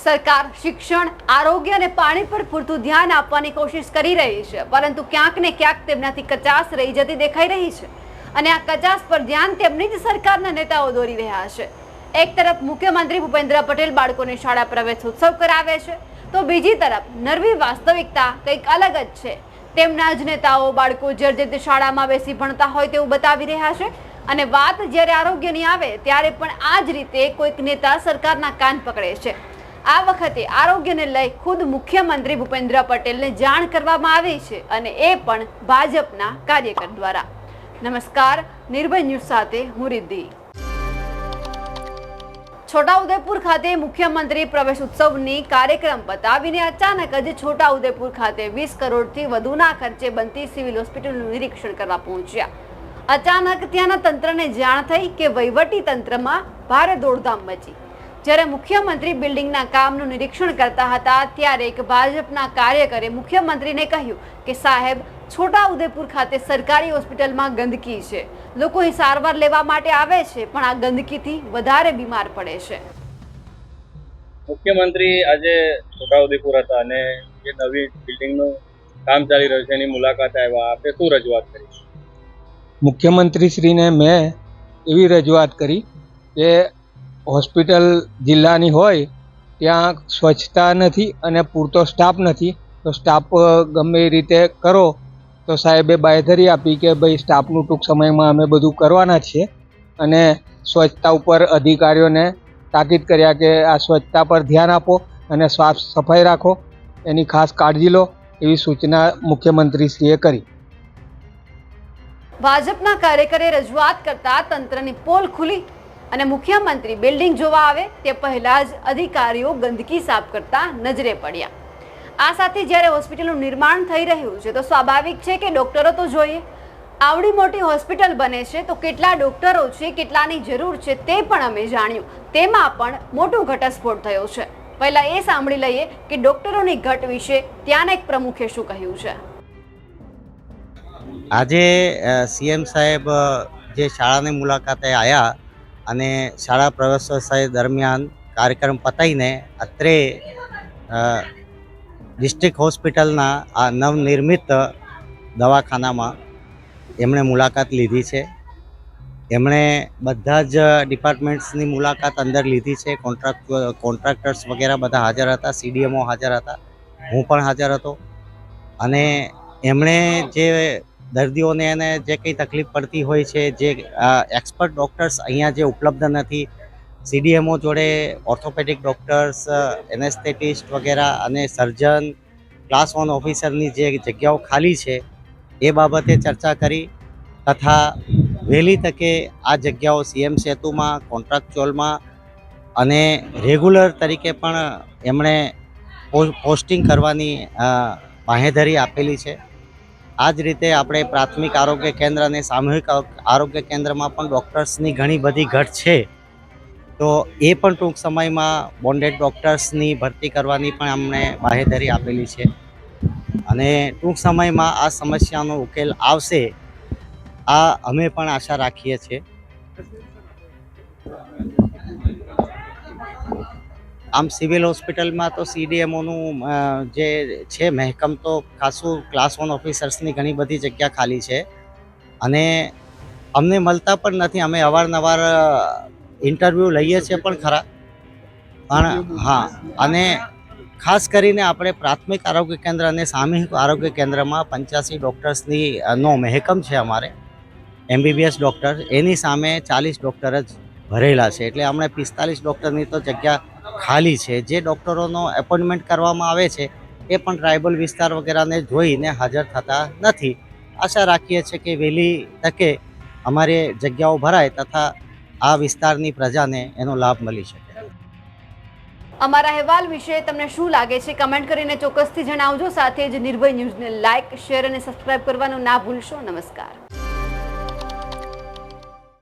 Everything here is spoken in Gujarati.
સરકાર શિક્ષણ, આરોગ્ય અને પાણી પર પૂરતું ધ્યાન આપવાની કોશિશ કરી રહી છે, પરંતુ ક્યાંક ને ક્યાંક તેમનાથી કચાશ રહી જતી દેખાઈ રહી છે અને આ કચાશ પર ધ્યાન તેમની જ સરકારના નેતાઓ દોરી રહ્યા છે। એક તરફ મુખ્યમંત્રી ભૂપેન્દ્ર પટેલ બાળકોને શાળા પ્રવેશ ઉત્સવ કરાવે છે, તો બીજી તરફ નરવી વાસ્તવિકતા કંઈક અલગ જ છે। તેમના જ નેતાઓ બાળકો જર્જરિત શાળામાં બેસી ભણતા હોય તેવું બતાવી રહ્યા છે અને વાત જ્યારે આરોગ્યની આવે ત્યારે પણ આ જ રીતે કોઈક નેતા સરકારના કાન પકડે છે। આ વખતે આરોગ્યને લઈ ખુદ મુખ્યમંત્રી ભૂપેન્દ્ર પટેલને જાણ કરવામાં આવી છે અને એ પણ ભાજપના કાર્યકર દ્વારા। નમસ્કાર, નિર્ભય ન્યૂઝ સાથે હું રિદ્ધિ। છોટાઉદેપુર ખાતે મુખ્યમંત્રી પ્રવેશ ઉત્સવની કાર્યક્રમ પતાવીને અચાનક જ છોટાઉદેપુર ખાતે 20 કરોડથી વધુના ખર્ચે બનતી સિવિલ હોસ્પિટલનું નિરીક્ષણ કરવા પહોંચ્યા। અચાનક ત્યાંના તંત્રને જાણ થઈ કે વહીવટી તંત્રમાં ભારે દોડધામ મચી। જ્યારે મુખ્યમંત્રી બિલ્ડિંગના કામનું નિરીક્ષણ કરતા હતા ત્યારે એક ભાજપના કાર્યકરે મુખ્યમંત્રીને કહ્યું કે સાહેબ, છોટાઉદેપુર ખાતે સરકારી હોસ્પિટલમાં ગંદકી છે, લોકો અહીં સારવાર લેવા માટે આવે છે પણ આ ગંદકીથી વધારે બીમાર પડે છે। મુખ્યમંત્રી આજે છોટાઉદેપુર હતા અને જે નવી બિલ્ડિંગનું કામ ચાલી રહ્યું છે એની મુલાકાત આવ્યા। આપણે શું રજૂઆત કરી? મુખ્યમંત્રી શ્રીને મેં એવી રજૂઆત કરી કે હોસ્પિટલ જિલ્લાની હોય ત્યાં સ્વચ્છતા નથી અને પૂરતો સ્ટાફ નથી, તો સ્ટાફ ગમે એ રીતે કરો। તો સાહેબે બાંયધરી આપી કે ભાઈ સ્ટાફનું ટૂંક સમયમાં અમે બધું કરવાના છીએ અને સ્વચ્છતા ઉપર અધિકારીઓને તાકીદ કર્યા કે આ સ્વચ્છતા પર ધ્યાન આપો અને સાફ સફાઈ રાખો, એની ખાસ કાળજી લો, એવી સૂચના મુખ્યમંત્રીશ્રીએ કરી। ભાજપના કાર્યકરે રજૂઆત કરતા તંત્રની પોલ ખુલી અને મુખ્યમંત્રી બિલ્ડિંગ જોવા આવે તે પહેલા જ અધિકારીઓ ગંદકી સાફ કરતા નજરે પડ્યા। આ સાથે જ્યારે હોસ્પિટલનું નિર્માણ થઈ રહ્યું છે તો સ્વાભાવિક છે કે ડોક્ટરો તો જોઈએ। આવડી મોટી હોસ્પિટલ બને છે તો કેટલા ડોક્ટરો છે, કેટલાની જરૂર છે તે પણ અમે જાણ્યું। તેમાં પણ મોટો ઘટસ્ફોટ થયો છે। પહેલા એ સાંભળી લઈએ કે ડોક્ટરોની ઘટ વિશે ત્યાંના એક પ્રમુખે શું કહ્યું છે। આજે સીએમ સાહેબ જે શાળાની મુલાકાતે આવ્યા અને શાળા પ્રવેશોત્સવ દરમિયાન કાર્યક્રમ પતાવીને અત્રે ડિસ્ટ્રિક્ટ હોસ્પિટલના આ નવનિર્મિત દવાખાનામાં એમણે મુલાકાત લીધી છે। એમણે બધા જ ડિપાર્ટમેન્ટ્સની મુલાકાત અંદર લીધી છે। કોન્ટ્રાક્ટર્સ વગેરે બધા હાજર હતા, સીડીએમઓ હાજર હતા, હું પણ હાજર હતો અને એમણે જે દર્દીઓને એને જે કંઈ તકલીફ પડતી હોય છે, જે એક્સપર્ટ ડૉક્ટર્સ અહીંયા જે ઉપલબ્ધ નથી, સીડીએમઓ જોડે ઓર્થોપેડિક ડૉક્ટર્સ, એનેસ્થેટિસ્ટ વગેરે અને સર્જન, ક્લાસ 1 ઓફિસરની જે જગ્યાઓ ખાલી છે એ બાબતે ચર્ચા કરી તથા વહેલી તકે આ જગ્યાઓ સીએમ સેતુમાં, કોન્ટ્રાક્ચ્યુઅલમાં અને રેગ્યુલર તરીકે પણ એમણે પોસ્ટિંગ કરવાની બાંહેધરી આપેલી છે। આ જ રીતે આપણે પ્રાથમિક આરોગ્ય કેન્દ્ર અને સામૂહિક આરોગ્ય કેન્દ્રમાં પણ ડૉક્ટર્સની ઘણી બધી ઘટ છે, તો એ પણ ટૂંક સમયમાં બોન્ડેડ ડૉક્ટર્સની ભરતી કરવાની પણ અમને બાંહેધરી આપેલી છે અને ટૂંક સમયમાં આ સમસ્યાનો ઉકેલ આવશે, આ અમે પણ આશા રાખીએ છીએ। આમ સિવિલ હોસ્પિટલમાં તો સીડીએમઓનું જે છે મહેકમ તો ખાસું ક્લાસ 1 ઓફિસર્સની ઘણી બધી જગ્યા ખાલી છે અને અમને મળતા પણ નથી। અમે અવારનવાર ઇન્ટરવ્યૂ લઈએ છીએ પણ ખરા, પણ હા, અને ખાસ કરીને આપણે પ્રાથમિક આરોગ્ય કેન્દ્ર અને સામૂહિક આરોગ્ય કેન્દ્રમાં 85 ડૉક્ટર્સની નો મહેકમ છે અમારે, MBBS ડૉક્ટર, એની સામે 40 ડૉક્ટર જ ભરેલા છે, એટલે અમને 45 ડૉક્ટરની તો જગ્યા ખાલી છે। જે ડૉક્ટરોનો એપોઇન્ટમેન્ટ કરવામાં આવે છે એ પણ ટ્રાઇબલ વિસ્તાર વગેરેને જોઈને હાજર થતા નથી। આશા રાખીએ છીએ કે વહેલી તકે અમારી જગ્યાઓ ભરાય તથા આ વિસ્તારની પ્રજાને એનો લાભ મળી શકે। અમારા અહેવાલ વિશે તમને શું લાગે છે કમેન્ટ કરીને ચોક્કસથી જણાવજો। સાથે જ નિર્ભય ન્યૂઝને લાઇક, શેર અને સબસ્ક્રાઇબ કરવાનું ના ભૂલશો। નમસ્કાર।